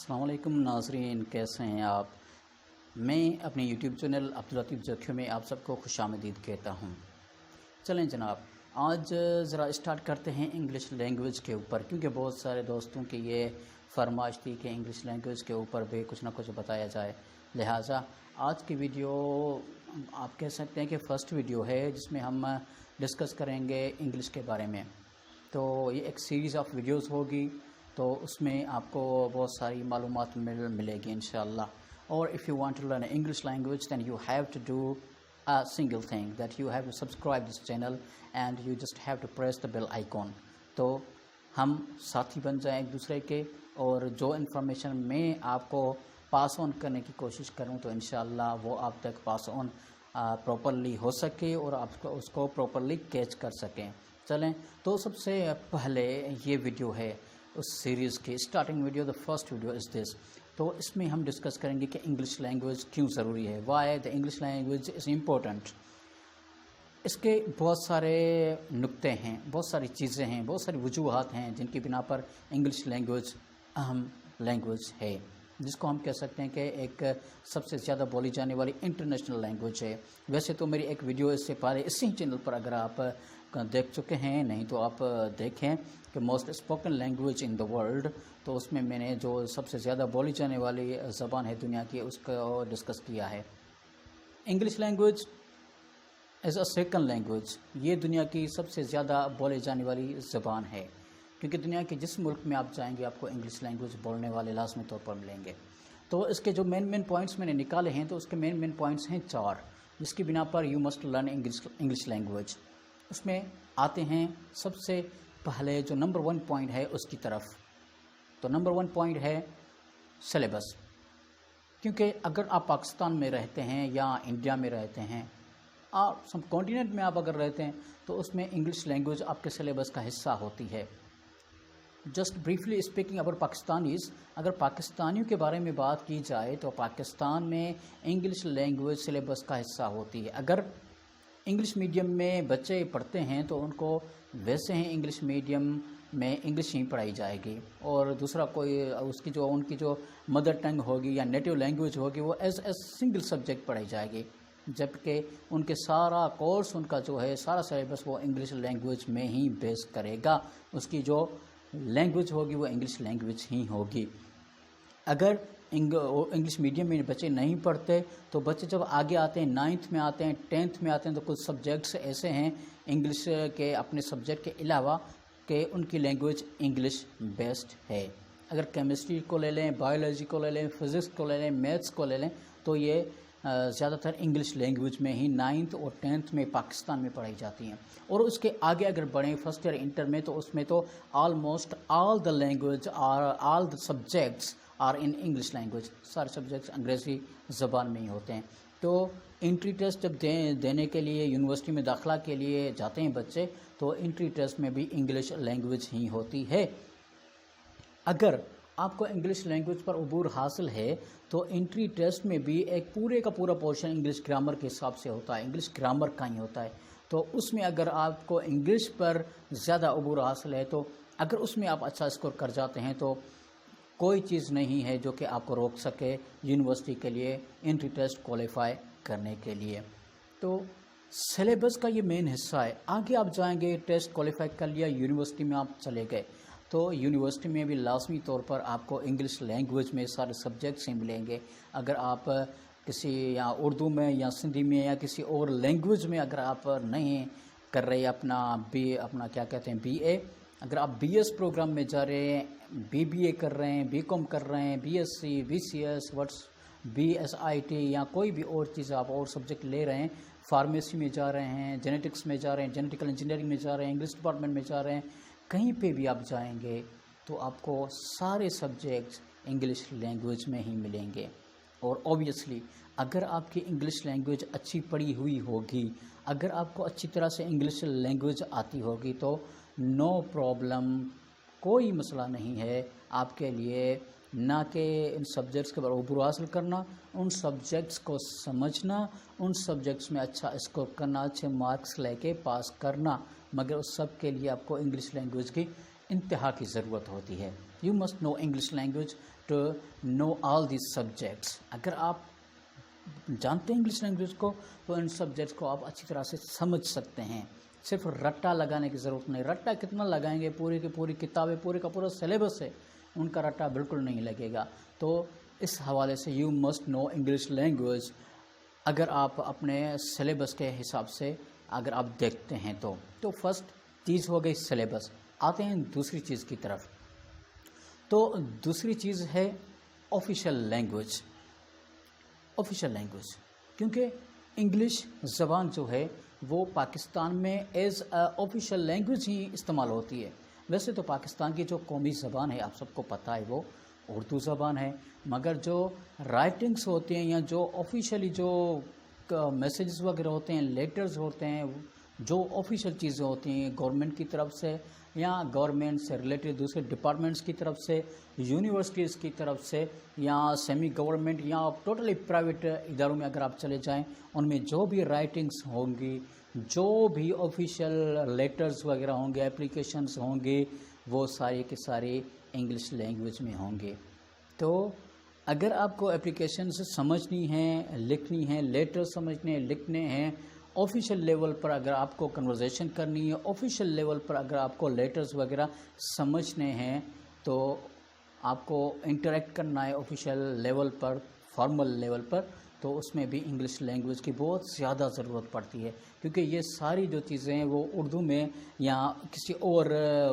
السلام علیکم ناظرین، کیسے ہیں آپ؟ میں اپنے یوٹیوب چینل عبداللطیف زکیوں میں آپ سب کو خوش آمدید کہتا ہوں۔ چلیں جناب، آج ذرا اسٹارٹ کرتے ہیں انگلش لینگویج کے اوپر، کیونکہ بہت سارے دوستوں کی یہ فرمائش تھی کہ انگلش لینگویج کے اوپر بھی کچھ نہ کچھ بتایا جائے۔ لہٰذا آج کی ویڈیو آپ کہہ سکتے ہیں کہ فرسٹ ویڈیو ہے جس میں ہم ڈسکس کریں گے انگلش کے بارے میں۔ تو یہ ایک سیریز آف ویڈیوز ہوگی، تو اس میں آپ کو بہت ساری معلومات ملے گی انشاءاللہ۔ اور if you want to learn English language, then you have to do a single thing, that you have to subscribe this channel and you just have to press the bell icon۔ تو ہم ساتھی بن جائیں ایک دوسرے کے، اور جو information میں آپ کو پاس آن کرنے کی کوشش کروں تو انشاءاللہ وہ آپ تک پاس آن پراپرلی ہو سکے اور آپ اس کو پراپرلی کیچ کر سکیں۔ چلیں، تو سب سے پہلے یہ ویڈیو ہے اس سیریز کی starting video, the first video is this. تو اس میں ہم ڈسکس کریں گے کہ انگلش لینگویج کیوں ضروری ہے، why the English language is important. اس کے بہت سارے نکتے ہیں، بہت ساری چیزیں ہیں، بہت ساری وجوہات ہیں جن کی بنا پر انگلش لینگویج اہم لینگویج ہے، جس کو ہم کہہ سکتے ہیں کہ ایک سب سے زیادہ بولی جانے والی انٹرنیشنل لینگویج ہے۔ ویسے تو میری ایک ویڈیو اس سے پہلے اسی چینل پر اگر آپ دیکھ چکے ہیں، نہیں تو آپ دیکھیں کہ most spoken language in the world, تو اس میں نے جو سب سے زیادہ بولی جانے والی زبان ہے دنیا کی، اس کو ڈسکس کیا ہے۔ English language as a second language, یہ دنیا کی سب سے زیادہ بولے جانے والی زبان ہے، کیونکہ دنیا کے جس ملک میں آپ جائیں گے آپ کو انگلش لینگویج بولنے والے لازمی طور پر ملیں گے۔ تو اس کے جو مین پوائنٹس میں نے نکالے ہیں، تو اس کے مین پوائنٹس ہیں 4، جس کی بنا پر you must learn English language. اس میں آتے ہیں سب سے پہلے جو نمبر 1 پوائنٹ ہے اس کی طرف۔ تو نمبر 1 پوائنٹ ہے سلیبس، کیونکہ اگر آپ پاکستان میں رہتے ہیں یا انڈیا میں رہتے ہیں، سب کانٹیننٹ میں آپ اگر رہتے ہیں، تو اس میں انگلش لینگویج آپ کے سلیبس کا حصہ ہوتی ہے۔ Just briefly speaking about Pakistanis, اگر پاکستانیوں کے بارے میں بات کی جائے تو پاکستان میں انگلش لینگویج سلیبس کا حصہ ہوتی ہے۔ اگر انگلش میڈیم میں بچے پڑھتے ہیں تو ان کو ویسے ہیں انگلش میڈیم میں انگلش ہی پڑھائی جائے گی، اور دوسرا کوئی اس کی جو ان کی جو مدر ٹنگ ہوگی یا نیٹیو لینگویج ہوگی وہ ایز سنگل سبجیکٹ پڑھائی جائے گی، جبکہ ان کے سارا کورس، ان کا جو ہے سارا سلیبس وہ انگلش لینگویج میں ہی بیس کرے گا، اس کی جو لینگویج ہوگی وہ انگلش لینگویج ہی ہوگی۔ اگر انگلش میڈیم میں بچے نہیں پڑھتے تو بچے جب آگے آتے ہیں، 9th میں آتے ہیں، 10th میں آتے ہیں، تو کچھ سبجیکٹس ایسے ہیں انگلش کے اپنے سبجیکٹ کے علاوہ کہ ان کی لینگویج انگلش بیسڈ ہے۔ اگر کیمسٹری کو لے لیں، بایولوجی کو لے لیں، فزکس کو لے لیں، میتھس کو لے لیں، تو یہ زیادہ تر انگلش لینگویج میں ہی 9th اور 10th میں پاکستان میں پڑھائی جاتی ہیں۔ اور اس کے آگے اگر بڑھیں فرسٹ ایئر انٹر میں، تو اس میں تو almost all the language all the subjects are in English language, سارے سبجیکٹس انگریزی زبان میں ہی ہوتے ہیں۔ تو انٹری ٹیسٹ جب دینے کے لیے یونیورسٹی میں داخلہ کے لیے جاتے ہیں بچے، تو انٹری ٹیسٹ میں بھی انگلش لینگویج ہی ہوتی ہے۔ اگر آپ کو انگلش لینگویج پر عبور حاصل ہے تو انٹری ٹیسٹ میں بھی ایک پورے کا پورا پورشن انگلش گرامر کے حساب سے ہوتا ہے، انگلش گرامر کا ہی ہوتا ہے۔ تو اس میں اگر آپ کو انگلش پر زیادہ عبور حاصل ہے، تو اگر اس میں آپ اچھا اسکور کر جاتے ہیں تو کوئی چیز نہیں ہے جو کہ آپ کو روک سکے یونیورسٹی کے لیے انٹری ٹیسٹ کوالیفائی کرنے کے لیے۔ تو سلیبس کا یہ مین حصہ ہے۔ آگے آپ جائیں گے، ٹیسٹ کوالیفائی کر لیا، یونیورسٹی میں آپ چلے گئے، تو یونیورسٹی میں بھی لازمی طور پر آپ کو انگلش لینگویج میں سارے سبجیکٹس ہی ملیں گے۔ اگر آپ کسی یا اردو میں یا سندھی میں یا کسی اور لینگویج میں اگر آپ نہیں کر رہے اپنا کیا کہتے ہیں بی اے، اگر آپ بی ایس پروگرام میں جا رہے ہیں، بی اے کر رہے ہیں، بی کام کر رہے ہیں، B S C, B C S, B S I T یا کوئی بھی اور چیز آپ اور سبجیکٹ لے رہے ہیں، فارمیسی میں جا رہے ہیں، جینیٹکس میں جا رہے ہیں، جینیٹیکل انجینئرنگ میں جا رہے ہیں، انگلش ڈپارٹمنٹ میں جا رہے ہیں، کہیں پہ بھی آپ جائیں گے تو آپ کو سارے سبجیکٹس انگلش لینگویج میں ہی ملیں گے۔ اور اوبیسلی اگر آپ کی انگلش لینگویج اچھی پڑھی ہوئی ہوگی، اگر آپ کو اچھی طرح سے انگلش لینگویج آتی ہوگی، تو نو پرابلم، کوئی مسئلہ نہیں ہے آپ کے لیے، نہ کہ ان سبجیکٹس کے بارے عبور حاصل کرنا، ان سبجیکٹس کو سمجھنا، ان سبجیکٹس میں اچھا اسکور کرنا، اچھے مارکس لے کے پاس کرنا، مگر اس سب کے لیے آپ کو انگلش لینگویج کی انتہا کی ضرورت ہوتی ہے. You must know English language to know all these subjects. اگر آپ جانتے ہیں انگلش لینگویج کو تو ان سبجیکٹس کو آپ اچھی طرح سے سمجھ سکتے ہیں. صرف رٹا لگانے کی ضرورت نہیں. رٹا کتنا لگائیں گے؟ پوری کی پوری کتابیں، پورے کا پورا سلیبس ہے، ان کا رٹا بالکل نہیں لگے گا. تو اس حوالے سے you must know English language اگر آپ اپنے سلیبس کے حساب سے اگر آپ دیکھتے ہیں تو فرسٹ چیز ہو گئی سلیبس. آتے ہیں دوسری چیز کی طرف. تو دوسری چیز ہے آفیشیل لینگویج. آفیشیل لینگویج کیونکہ انگلش زبان جو ہے وہ پاکستان میں ایز آفیشیل لینگویج ہی استعمال ہوتی ہے. ویسے تو پاکستان کی جو قومی زبان ہے آپ سب کو پتہ ہے وہ اردو زبان ہے، مگر جو رائٹنگس ہوتے ہیں یا جو آفیشیلی جو میسیجز وغیرہ ہوتے ہیں، لیٹرز ہوتے ہیں، جو آفیشیل چیزیں ہوتی ہیں گورنمنٹ کی طرف سے یا گورنمنٹ سے ریلیٹڈ دوسرے ڈپارٹمنٹس کی طرف سے، یونیورسٹیز کی طرف سے یا سیمی گورنمنٹ یا ٹوٹلی پرائیویٹ اداروں میں اگر آپ چلے جائیں، ان میں جو بھی رائٹنگس ہوں گی، جو بھی آفیشیل لیٹرز وغیرہ ہوں گے، اپلیکیشنز ہوں گے، وہ سارے کے سارے انگلش لینگویج میں ہوں گے. تو اگر آپ کو اپلیکیشنز سمجھنی ہیں، لکھنی ہیں، لیٹر سمجھنے لکھنے ہیں، آفیشیل لیول پر اگر آپ کو کنورزیشن کرنی ہے، آفیشیل لیول پر اگر آپ کو لیٹرز وغیرہ سمجھنے ہیں، تو آپ کو انٹریکٹ کرنا ہے آفیشیل لیول پر، فارمل لیول پر، تو اس میں بھی انگلش لینگویج کی بہت زیادہ ضرورت پڑتی ہے. کیونکہ یہ ساری جو چیزیں ہیں وہ اردو میں یا کسی اور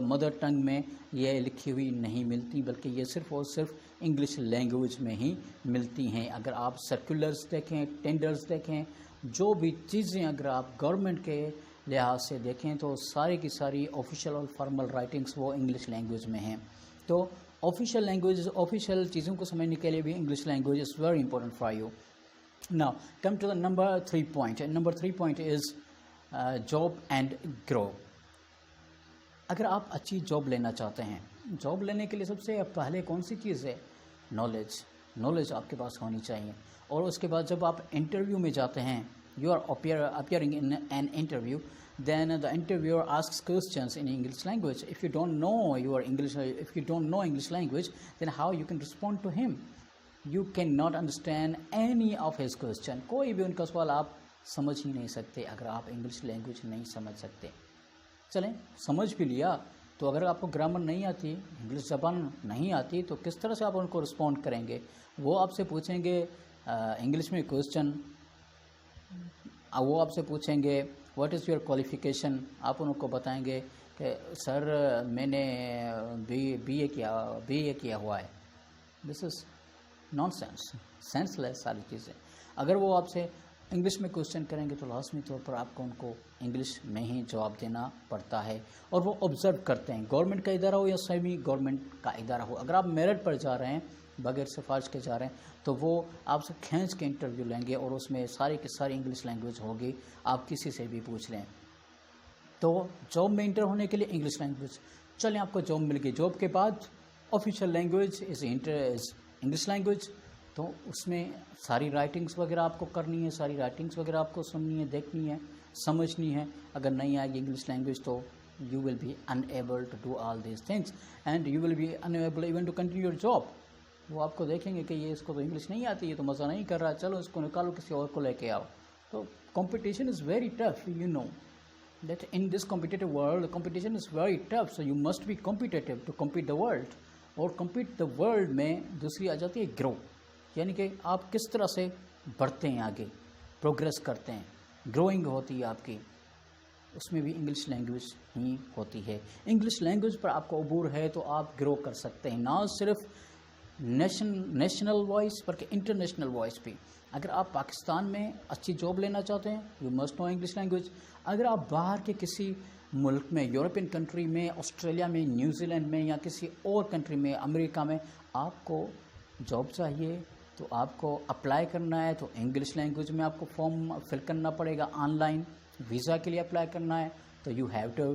مدر ٹنگ میں یہ لکھی ہوئی نہیں ملتی، بلکہ یہ صرف اور صرف انگلش لینگویج میں ہی ملتی ہیں. اگر آپ سرکولرز دیکھیں، ٹینڈرز دیکھیں، جو بھی چیزیں اگر آپ گورنمنٹ کے لحاظ سے دیکھیں تو ساری کی ساری آفیشیل اور فارمل رائٹنگز وہ انگلش لینگویج میں ہیں. تو آفیشیل لینگویج، آفیشیل چیزوں کو سمجھنے کے لیے بھی English language is very important for you. Now, come to the number 3 point. And number 3 point is job and grow. اگر آپ اچھی جاب لینا چاہتے ہیں، جاب لینے کے لیے سب سے پہلے کون سی چیز ہے؟ نالج آپ کے پاس ہونی چاہیے. اور اس کے بعد جب آپ انٹرویو میں جاتے ہیں، you are appearing in an interview, then the interviewer asks questions in English language. If you don't know English language, then how you can respond to him? You cannot understand any of his question. کوئی بھی ان کا سوال آپ سمجھ ہی نہیں سکتے اگر آپ انگلش لینگویج نہیں سمجھ سکتے. چلیں سمجھ بھی لیا تو اگر آپ کو گرامر نہیں آتی، انگلش زبان نہیں آتی، تو کس طرح سے آپ ان کو رسپونڈ کریں گے؟ وہ آپ سے پوچھیں گے انگلش میں کویسچن، وہ آپ سے پوچھیں گے واٹ از یور کوالیفیکیشن. آپ ان کو بتائیں گے کہ سر میں نے بی اے کیا ہوا ہے. دس از نان سینس لیس ساری چیزیں. اگر وہ آپ سے انگلش میں کویسچن کریں گے تو لازمی طور پر آپ کو ان کو انگلش میں ہی جواب دینا پڑتا ہے. اور وہ آبزرو کرتے ہیں، گورنمنٹ کا ادارہ ہو یا سیمی گورنمنٹ کا ادارہ ہو. اگر آپ میرٹ پر جا رہے ہیں، بغیر سفارش کے جا رہے ہیں، تو وہ آپ سے کھینچ کے انٹرویو لیں گے اور اس میں ساری کی ساری انگلش لینگویج ہوگی. آپ کسی سے بھی پوچھ لیں. تو جاب میں انٹر ہونے کے لیے انگلش لینگویج. چلیں آپ کو جاب مل گئی، جاب کے بعد official language is English language. تو اس میں ساری رائٹنگس وغیرہ آپ کو کرنی ہے، ساری رائٹنگس وغیرہ آپ کو سننی ہے، دیکھنی ہے، سمجھنی ہے. اگر نہیں آئے گی انگلش لینگویج تو you will be unable to do all these things and you will be unable even to continue your job. وہ آپ کو دیکھیں گے کہ یہ اس کو تو انگلش نہیں آتی، یہ تو مزہ نہیں کر رہا، چلو اس کو نکالو، کسی اور کو لے کے آؤ. تو competition is very tough, you know that in this competitive world competition is very tough, so you must be competitive to compete the world. اور compete the world میں دوسری آ جاتی ہے grow، یعنی کہ آپ کس طرح سے بڑھتے ہیں، آگے پروگریس کرتے ہیں، گروئنگ ہوتی ہے آپ کی. اس میں بھی انگلش لینگویج ہی ہوتی ہے. انگلش لینگویج پر آپ کو عبور ہے تو آپ گرو کر سکتے ہیں، نہ صرف نیشنل وائس بلکہ انٹرنیشنل وائس بھی. اگر آپ پاکستان میں اچھی جاب لینا چاہتے ہیں، you must know English language. اگر آپ باہر کے کسی ملک میں، یورپین کنٹری میں، آسٹریلیا میں، نیوزی لینڈ میں یا کسی اور کنٹری میں، امریکہ میں آپ کو جاب چاہیے تو آپ کو اپلائی کرنا ہے تو انگلش لینگویج میں آپ کو فارم فل کرنا پڑے گا. آن لائن ویزا کے لیے اپلائی کرنا ہے تو you have to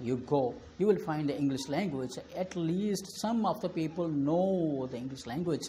you go you will find the English language. At least some of the people know the English language.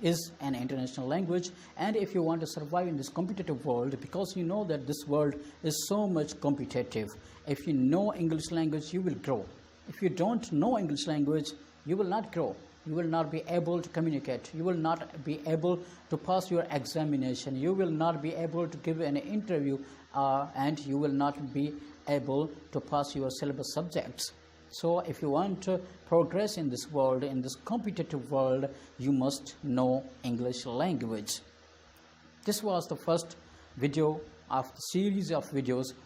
is an international language, and if you want to survive in this competitive world, because you know that this world is so much competitive, if you know English language you will grow. If you don't know English language you will not grow, you will not be able to communicate, you will not be able to pass your examination, you will not be able to give an interview, and you will not be able to pass your syllabus subjects. So if you want to progress in this world, in this competitive world, you must know English language. This was the first video of the series of videos